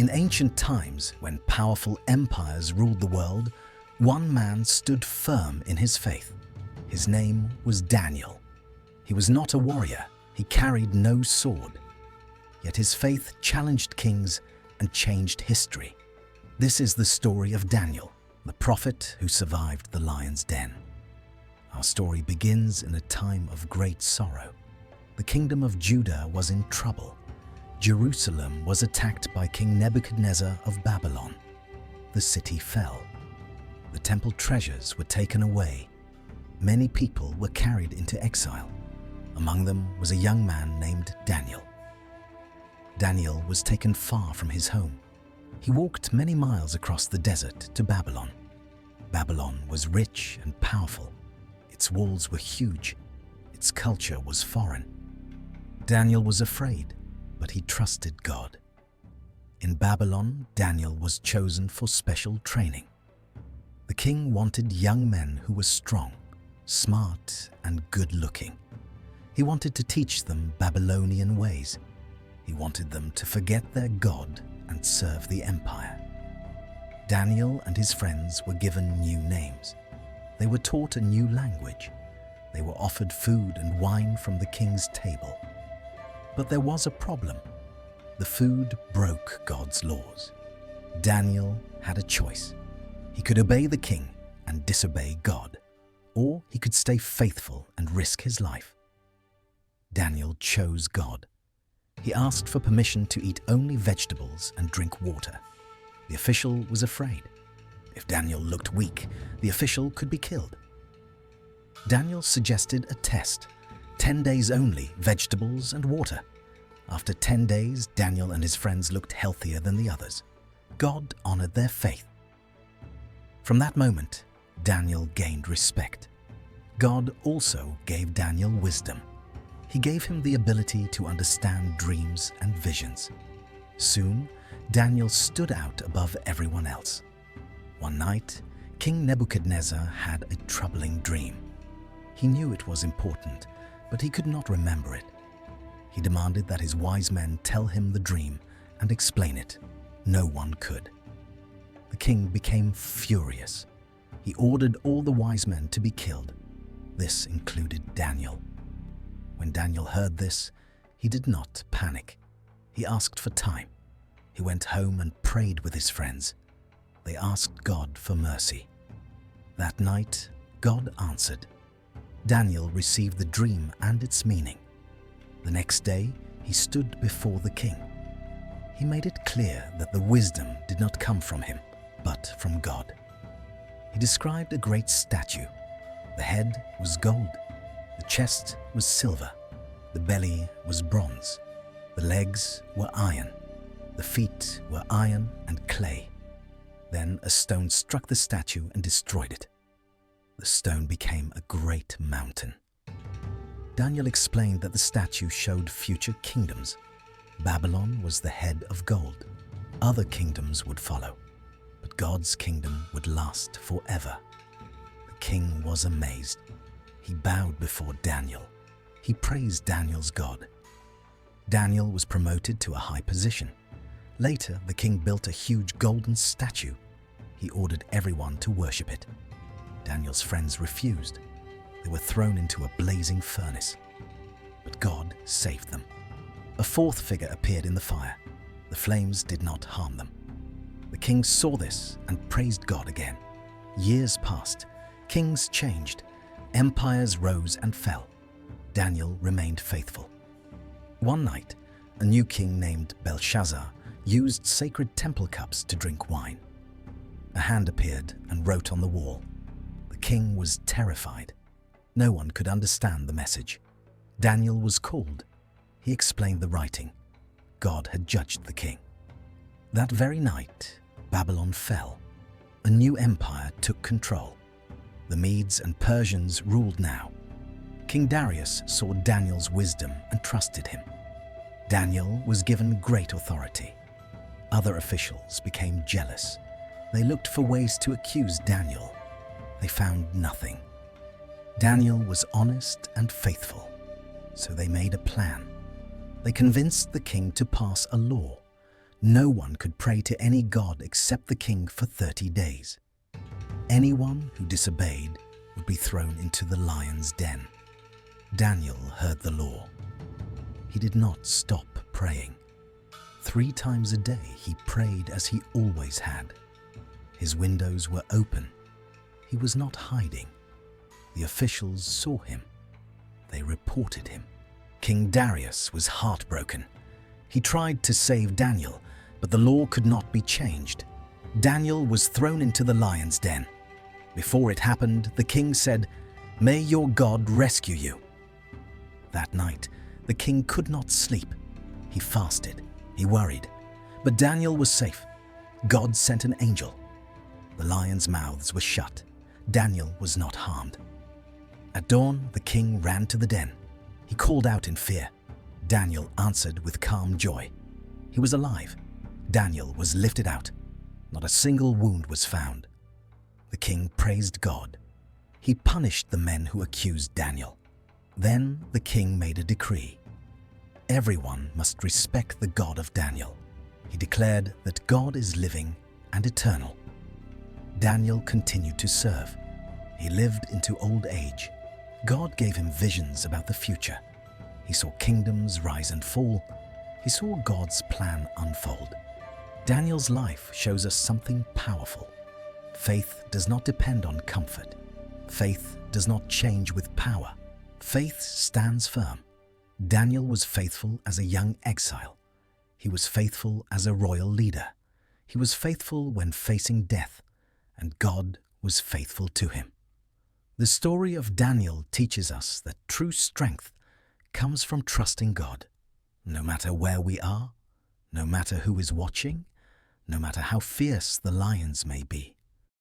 In ancient times, when powerful empires ruled the world, one man stood firm in his faith. His name was Daniel. He was not a warrior. He carried no sword. Yet his faith challenged kings and changed history. This is the story of Daniel, the prophet who survived the lion's den. Our story begins in a time of great sorrow. The kingdom of Judah was in trouble. Jerusalem was attacked by King Nebuchadnezzar of Babylon. The city fell. The temple treasures were taken away. Many people were carried into exile. Among them was a young man named Daniel. Daniel was taken far from his home. He walked many miles across the desert to Babylon. Babylon was rich and powerful. Its walls were huge. Its culture was foreign. Daniel was afraid, but he trusted God. In Babylon, Daniel was chosen for special training. The king wanted young men who were strong, smart, and good-looking. He wanted to teach them Babylonian ways. He wanted them to forget their God and serve the empire. Daniel and his friends were given new names. They were taught a new language. They were offered food and wine from the king's table. But there was a problem. The food broke God's laws. Daniel had a choice. He could obey the king and disobey God, or he could stay faithful and risk his life. Daniel chose God. He asked for permission to eat only vegetables and drink water. The official was afraid. If Daniel looked weak, the official could be killed. Daniel suggested a test: 10 days only, vegetables and water. After 10 days, Daniel and his friends looked healthier than the others. God honored their faith. From that moment, Daniel gained respect. God also gave Daniel wisdom. He gave him the ability to understand dreams and visions. Soon, Daniel stood out above everyone else. One night, King Nebuchadnezzar had a troubling dream. He knew it was important, but he could not remember it. He demanded that his wise men tell him the dream and explain it. No one could. The king became furious. He ordered all the wise men to be killed. This included Daniel. When Daniel heard this, he did not panic. He asked for time. He went home and prayed with his friends. They asked God for mercy. That night, God answered. Daniel received the dream and its meaning. The next day, he stood before the king. He made it clear that the wisdom did not come from him, but from God. He described a great statue. The head was gold. The chest was silver. The belly was bronze. The legs were iron. The feet were iron and clay. Then a stone struck the statue and destroyed it. The stone became a great mountain. Daniel explained that the statue showed future kingdoms. Babylon was the head of gold. Other kingdoms would follow, but God's kingdom would last forever. The king was amazed. He bowed before Daniel. He praised Daniel's God. Daniel was promoted to a high position. Later, the king built a huge golden statue. He ordered everyone to worship it. Daniel's friends refused. They were thrown into a blazing furnace. But God saved them. A fourth figure appeared in the fire. The flames did not harm them. The king saw this and praised God again. Years passed. Kings changed. Empires rose and fell. Daniel remained faithful. One night, a new king named Belshazzar used sacred temple cups to drink wine. A hand appeared and wrote on the wall. The king was terrified. No one could understand the message. Daniel was called. He explained the writing. God had judged the king. That very night, Babylon fell. A new empire took control. The Medes and Persians ruled now. King Darius saw Daniel's wisdom and trusted him. Daniel was given great authority. Other officials became jealous. They looked for ways to accuse Daniel. They found nothing. Daniel was honest and faithful, so they made a plan. They convinced the king to pass a law. No one could pray to any god except the king for 30 days. Anyone who disobeyed would be thrown into the lion's den. Daniel heard the law. He did not stop praying. 3 times a day he prayed as he always had. His windows were open. He was not hiding. The officials saw him. They reported him. King Darius was heartbroken. He tried to save Daniel, but the law could not be changed. Daniel was thrown into the lion's den. Before it happened, the king said, "May your God rescue you." That night, the king could not sleep. He fasted. He worried. But Daniel was safe. God sent an angel. The lions' mouths were shut. Daniel was not harmed. At dawn, the king ran to the den. He called out in fear. Daniel answered with calm joy. He was alive. Daniel was lifted out. Not a single wound was found. The king praised God. He punished the men who accused Daniel. Then the king made a decree. Everyone must respect the God of Daniel. He declared that God is living and eternal. Daniel continued to serve. He lived into old age. God gave him visions about the future. He saw kingdoms rise and fall. He saw God's plan unfold. Daniel's life shows us something powerful. Faith does not depend on comfort. Faith does not change with power. Faith stands firm. Daniel was faithful as a young exile. He was faithful as a royal leader. He was faithful when facing death, and God was faithful to him. The story of Daniel teaches us that true strength comes from trusting God. No matter where we are, no matter who is watching, no matter how fierce the lions may be,